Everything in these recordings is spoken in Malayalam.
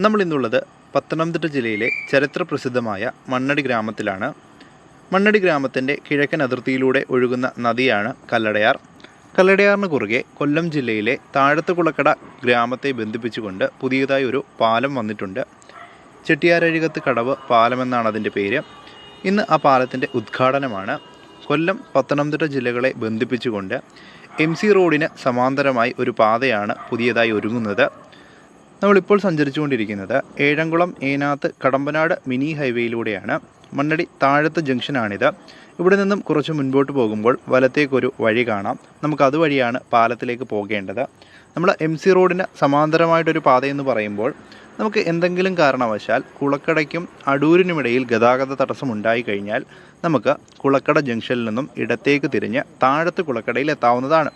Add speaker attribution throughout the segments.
Speaker 1: നമ്മളിന്നുള്ളത് പത്തനംതിട്ട ജില്ലയിലെ ചരിത്രപ്രസിദ്ധമായ മണ്ണടി ഗ്രാമത്തിലാണ്. മണ്ണടി ഗ്രാമത്തിൻ്റെ കിഴക്കൻ അതിർത്തിയിലൂടെ ഒഴുകുന്ന നദിയാണ് കല്ലടയാർ. കല്ലടയാറിന് കുറുകെ കൊല്ലം ജില്ലയിലെ താഴത്തുകുളക്കട ഗ്രാമത്തെ ബന്ധിപ്പിച്ചുകൊണ്ട് പുതിയതായി ഒരു പാലം വന്നിട്ടുണ്ട്. ചെട്ടിയാരഴികത്ത് കടവ് പാലമെന്നാണ് അതിൻ്റെ പേര്. ഇന്ന് ആ പാലത്തിൻ്റെ ഉദ്ഘാടനമാണ്. കൊല്ലം പത്തനംതിട്ട ജില്ലകളെ ബന്ധിപ്പിച്ചുകൊണ്ട് MC റോഡിന് സമാന്തരമായി ഒരു പാതയാണ് പുതിയതായി ഒരുങ്ങുന്നത്. നമ്മളിപ്പോൾ സഞ്ചരിച്ചുകൊണ്ടിരിക്കുന്നത് ഏഴംകുളം ഏനാത്ത് കടമ്പനാട് മിനി ഹൈവേയിലൂടെയാണ്. മണ്ണടി താഴത്തെ ജംഗ്ഷനാണിത്. ഇവിടെ നിന്നും കുറച്ച് മുൻപോട്ട് പോകുമ്പോൾ വലത്തേക്കൊരു വഴി കാണാം. നമുക്ക് അതുവഴിയാണ് പാലത്തിലേക്ക് പോകേണ്ടത്. നമ്മൾ MC റോഡിന് സമാന്തരമായിട്ടൊരു പാതയെന്ന് പറയുമ്പോൾ നമുക്ക് എന്തെങ്കിലും കാരണവശാൽ കുളക്കടയ്ക്കും അടൂരിനുമിടയിൽ ഗതാഗത തടസ്സം ഉണ്ടായിക്കഴിഞ്ഞാൽ നമുക്ക് കുളക്കട ജംഗ്ഷനിൽ നിന്നും ഇടത്തേക്ക് തിരിഞ്ഞ് താഴത്ത് കുളക്കടയിൽ എത്താവുന്നതാണ്.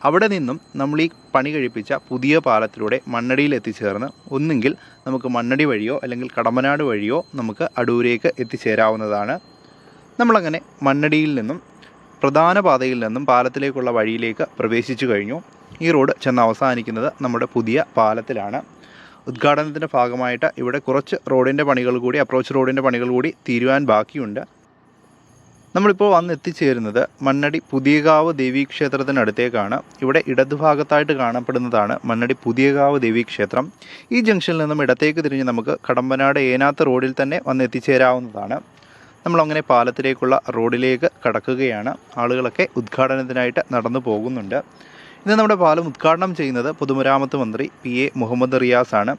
Speaker 1: അവിടെ നിന്നും നമ്മൾ ഈ പണി കഴിപ്പിച്ച പുതിയ പാലത്തിലൂടെ മണ്ണടിയിൽ എത്തിച്ചേർന്ന് ഒന്നുകിൽ നമുക്ക് മണ്ണടി വഴിയോ അല്ലെങ്കിൽ കടമ്പനാട് വഴിയോ നമുക്ക് അടൂരേക്ക് എത്തിച്ചേരാവുന്നതാണ്. നമ്മളങ്ങനെ മണ്ണടിയിൽ നിന്നും പ്രധാന പാതയിൽ നിന്നും പാലത്തിലേക്കുള്ള വഴിയിലേക്ക് പ്രവേശിച്ചു കഴിഞ്ഞു. ഈ റോഡ് ചെന്ന് അവസാനിക്കുന്നത് നമ്മുടെ പുതിയ പാലത്തിലാണ്. ഉദ്ഘാടനത്തിൻ്റെ ഭാഗമായിട്ട് ഇവിടെ കുറച്ച് റോഡിൻ്റെ പണികൾ കൂടി, അപ്രോച്ച് റോഡിൻ്റെ പണികൾ കൂടി തീരുവാൻ ബാക്കിയുണ്ട്. നമ്മളിപ്പോൾ വന്ന് എത്തിച്ചേരുന്നത് മണ്ണടി പുതിയകാവ് ദേവീക്ഷേത്രത്തിനടുത്തേക്കാണ്. ഇവിടെ ഇടതുഭാഗത്തായിട്ട് കാണപ്പെടുന്നതാണ് മണ്ണടി പുതിയകാവ് ദേവീക്ഷേത്രം. ഈ ജംഗ്ഷനിൽ നിന്നും ഇടത്തേക്ക് തിരിഞ്ഞ് നമുക്ക് കടമ്പനാട് ഏനാത്ത് റോഡിൽ തന്നെ വന്ന് എത്തിച്ചേരാവുന്നതാണ്. നമ്മളങ്ങനെ പാലത്തിലേക്കുള്ള റോഡിലേക്ക് കടക്കുകയാണ്. ആളുകളൊക്കെ ഉദ്ഘാടനത്തിനായിട്ട് നടന്നു പോകുന്നുണ്ട്. ഇന്ന് നമ്മുടെ പാലം ഉദ്ഘാടനം ചെയ്യുന്നത് പൊതുമരാമത്ത് മന്ത്രി PA മുഹമ്മദ് റിയാസ് ആണ്.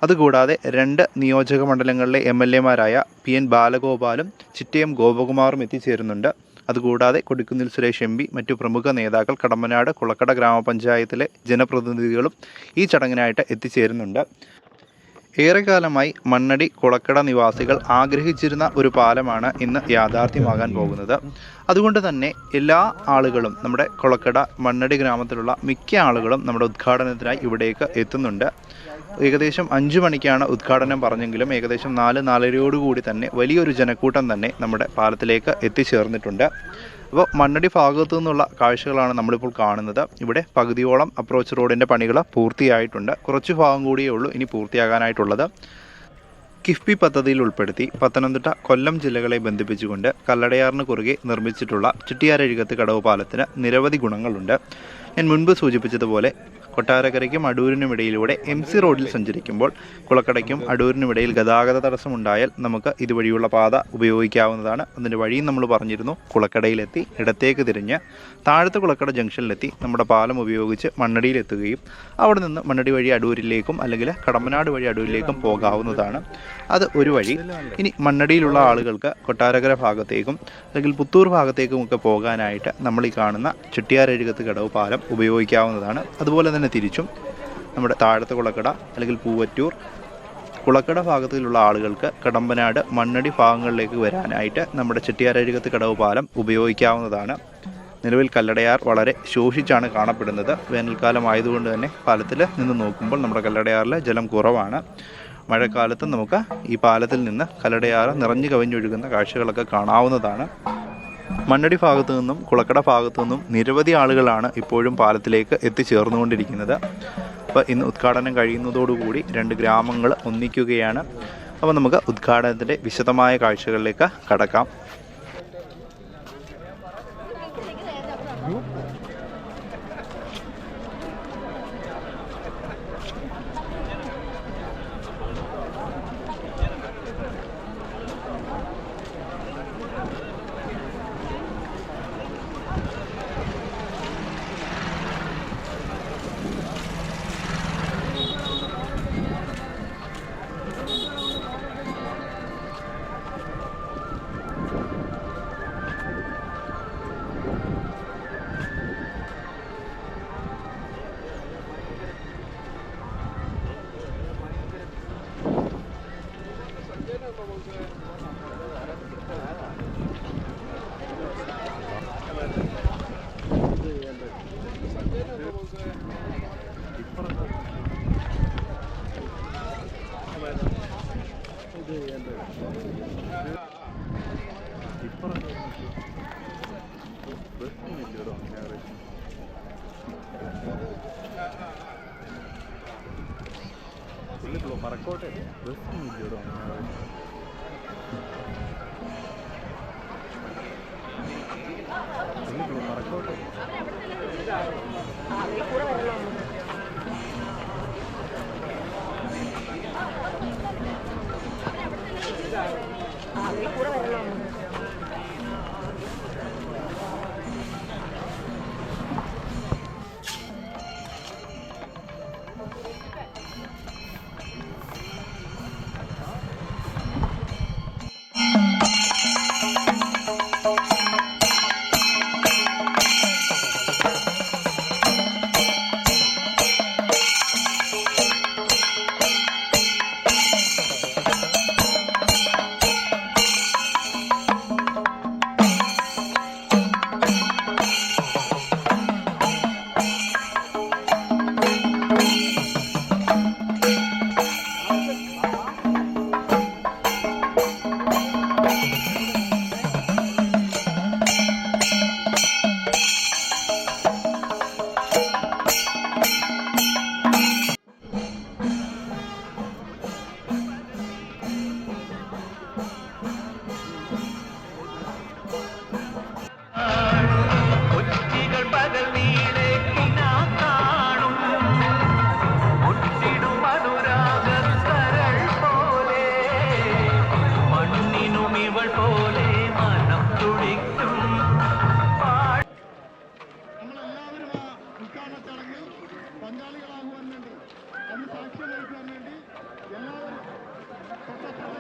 Speaker 1: അതുകൂടാതെ 2 നിയോജക മണ്ഡലങ്ങളിലെ MLA മാരായ PN ബാലഗോപാലും ചിറ്റയം ഗോപകുമാറും എത്തിച്ചേരുന്നുണ്ട്. അതുകൂടാതെ കൊടിക്കുന്നിൽ സുരേഷ് MP, മറ്റു പ്രമുഖ നേതാക്കൾ, കടമ്പനാട് കുളക്കട ഗ്രാമപഞ്ചായത്തിലെ ജനപ്രതിനിധികളും ഈ ചടങ്ങിനായിട്ട് എത്തിച്ചേരുന്നുണ്ട്. ഏറെക്കാലമായി മണ്ണടി കുളക്കട നിവാസികൾ ആഗ്രഹിച്ചിരുന്ന ഒരു പാലമാണ് ഇന്ന് യാഥാർത്ഥ്യമാകാൻ പോകുന്നത്. അതുകൊണ്ട് തന്നെ എല്ലാ ആളുകളും, നമ്മുടെ കുളക്കട മണ്ണടി ഗ്രാമത്തിലുള്ള മിക്ക ആളുകളും നമ്മുടെ ഉദ്ഘാടനത്തിനായി ഇവിടേക്ക് എത്തുന്നുണ്ട്. ഏകദേശം 5 മണിക്കാണ് ഉദ്ഘാടനം പറഞ്ഞെങ്കിലും ഏകദേശം 4-4:30 തന്നെ വലിയൊരു ജനക്കൂട്ടം തന്നെ നമ്മുടെ പാലത്തിലേക്ക് എത്തിച്ചേർന്നിട്ടുണ്ട്. അപ്പോൾ മണ്ണടി ഭാഗത്തു നിന്നുള്ള കാഴ്ചകളാണ് നമ്മളിപ്പോൾ കാണുന്നത്. ഇവിടെ പകുതിയോളം അപ്രോച്ച് റോഡിൻ്റെ പണികൾ പൂർത്തിയായിട്ടുണ്ട്. കുറച്ച് ഭാഗം കൂടിയേ ഉള്ളൂ ഇനി പൂർത്തിയാകാനായിട്ടുള്ളത്. കിഫ്ബി പദ്ധതിയിൽ ഉൾപ്പെടുത്തി പത്തനംതിട്ട, കൊല്ലം ജില്ലകളെ ബന്ധിപ്പിച്ചുകൊണ്ട് കല്ലടയാറിന് കുറുകെ നിർമ്മിച്ചിട്ടുള്ള ചെട്ടിയാരഴികത്ത് കടവ് പാലത്തിന് നിരവധി ഗുണങ്ങളുണ്ട്. ഞാൻ മുൻപ് സൂചിപ്പിച്ചതുപോലെ കൊട്ടാരക്കരയ്ക്കും അടൂരിനുമിടയിലൂടെ MC റോഡിൽ സഞ്ചരിക്കുമ്പോൾ കുളക്കടയ്ക്കും അടൂരിനുമിടയിൽ ഗതാഗത തടസ്സമുണ്ടായാൽ നമുക്ക് ഇതുവഴിയുള്ള പാത ഉപയോഗിക്കാവുന്നതാണ്. അതിൻ്റെ വഴിയും നമ്മൾ പറഞ്ഞിരുന്നു. കുളക്കടയിലെത്തി ഇടത്തേക്ക് തിരിഞ്ഞ് താഴത്തെ കുളക്കട ജംഗ്ഷനിലെത്തി നമ്മുടെ പാലം ഉപയോഗിച്ച് മണ്ണടിയിലെത്തുകയും അവിടെ നിന്ന് മണ്ണടി വഴി അടൂരിലേക്കും അല്ലെങ്കിൽ കടമ്പനാട് വഴി അടൂരിലേക്കും പോകാവുന്നതാണ്. അത് ഒരു വഴി. ഇനി മണ്ണടിയിലുള്ള ആളുകൾക്ക് കൊട്ടാരക്കര ഭാഗത്തേക്കും അല്ലെങ്കിൽ പുത്തൂർ ഭാഗത്തേക്കും ഒക്കെ പോകാനായിട്ട് നമ്മൾ ഈ കാണുന്ന ചെട്ടിയാരഴികത്ത് കടവ് പാലം ഉപയോഗിക്കാവുന്നതാണ്. അതുപോലെ തന്നെ തിരിച്ചും നമ്മുടെ താഴത്തെ കുളക്കട അല്ലെങ്കിൽ പൂവറ്റൂർ കുളക്കട ഭാഗത്തിലുള്ള ആളുകൾക്ക് കടമ്പനാട് മണ്ണടി ഭാഗങ്ങളിലേക്ക് വരാനായിട്ട് നമ്മുടെ ചെട്ടിയാരഴികത്ത് കടവ് പാലം ഉപയോഗിക്കാവുന്നതാണ്. നിലവിൽ കല്ലടയാർ വളരെ ശോഷിച്ചാണ് കാണപ്പെടുന്നത്. വേനൽക്കാലം ആയതുകൊണ്ട് തന്നെ പാലത്തിൽ നിന്ന് നോക്കുമ്പോൾ നമ്മുടെ കല്ലടയാറിൽ ജലം കുറവാണ്. മഴക്കാലത്ത് നമുക്ക് ഈ പാലത്തിൽ നിന്ന് കല്ലടയാർ നിറഞ്ഞു കവിഞ്ഞൊഴുകുന്ന കാഴ്ചകളൊക്കെ കാണാവുന്നതാണ്. മണ്ണടി ഭാഗത്തു നിന്നും കുളക്കട ഭാഗത്തു നിന്നും നിരവധി ആളുകളാണ് ഇപ്പോഴും പാലത്തിലേക്ക് എത്തിച്ചേർന്നുകൊണ്ടിരിക്കുന്നത്. അപ്പോൾ ഇന്ന് ഉദ്ഘാടനം കഴിയുന്നതോടുകൂടി 2 ഗ്രാമങ്ങൾ ഒന്നിക്കുകയാണ്. അപ്പോൾ നമുക്ക് ഉദ്ഘാടനത്തിൻ്റെ വിശദമായ കാഴ്ചകളിലേക്ക് കടക്കാം.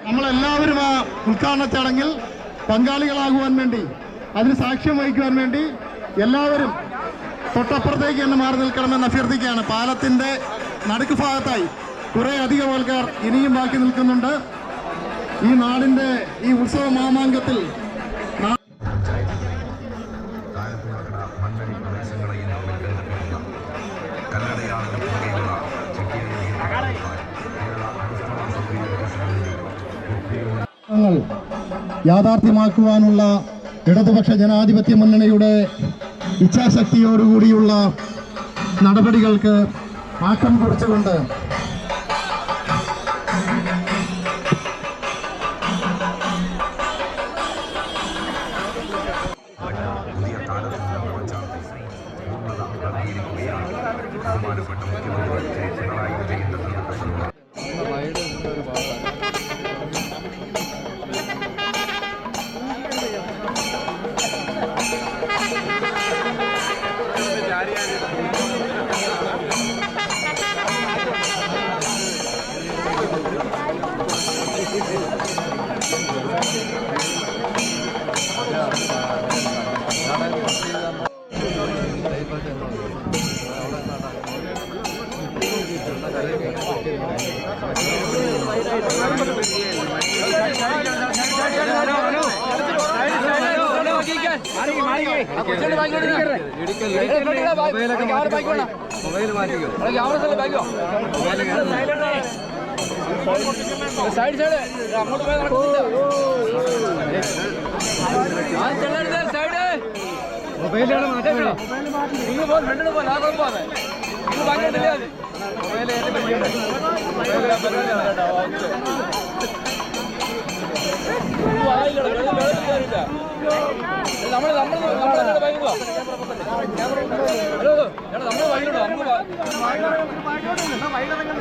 Speaker 2: നമ്മളെല്ലാവരും ആ ഉദ്ഘാടന ചടങ്ങിൽ പങ്കാളികളാകുവാൻ വേണ്ടി അതിന് സാക്ഷ്യം വഹിക്കുവാൻ വേണ്ടി എല്ലാവരും തൊട്ടപ്പുറത്തേക്ക് തന്നെ മാറി നിൽക്കണമെന്ന് അഭ്യർത്ഥിക്കുകയാണ്. പാലത്തിൻ്റെ നടുക്ക് ഭാഗത്തായി കുറേ അധികം ആൾക്കാർ ഇനിയും ബാക്കി നിൽക്കുന്നുണ്ട്. ഈ നാടിൻ്റെ ഈ ഉത്സവ മാമാങ്കത്തിൽ യാഥാർത്ഥ്യമാക്കുവാനുള്ള ഇടതുപക്ഷ ജനാധിപത്യ മുന്നണിയുടെ ഇച്ഛാശക്തിയോടുകൂടിയുള്ള നടപടികൾക്ക് ആക്കം കുറിച്ചുകൊണ്ട്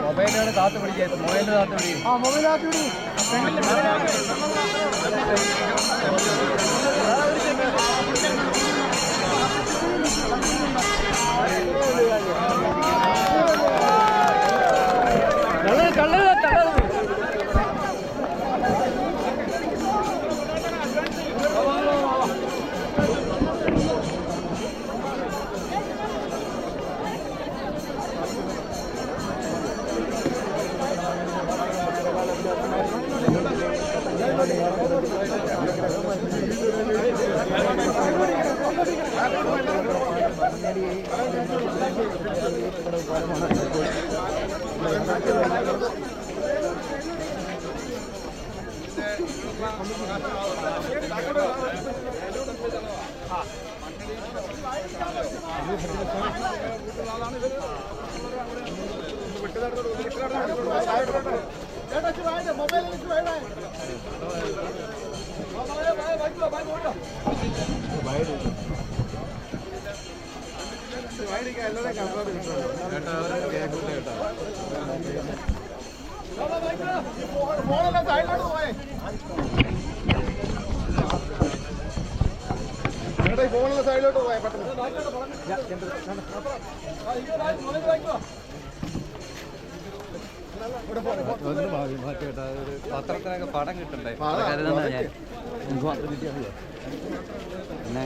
Speaker 2: മൊബൈലാണ് കാത്തു പിടിക്കുക. മൊബൈലിന് കാത്തു പിടിക്കും. മൊബൈൽ ഫോണിലെ സൈഡിലോട്ട് പോയാൽ പെട്ടെന്ന്
Speaker 3: പത്രത്തിനൊക്കെ പടം കിട്ടണ്ടേ എനിക്ക് മാത്രം കിട്ടിയാൽ പിന്നെ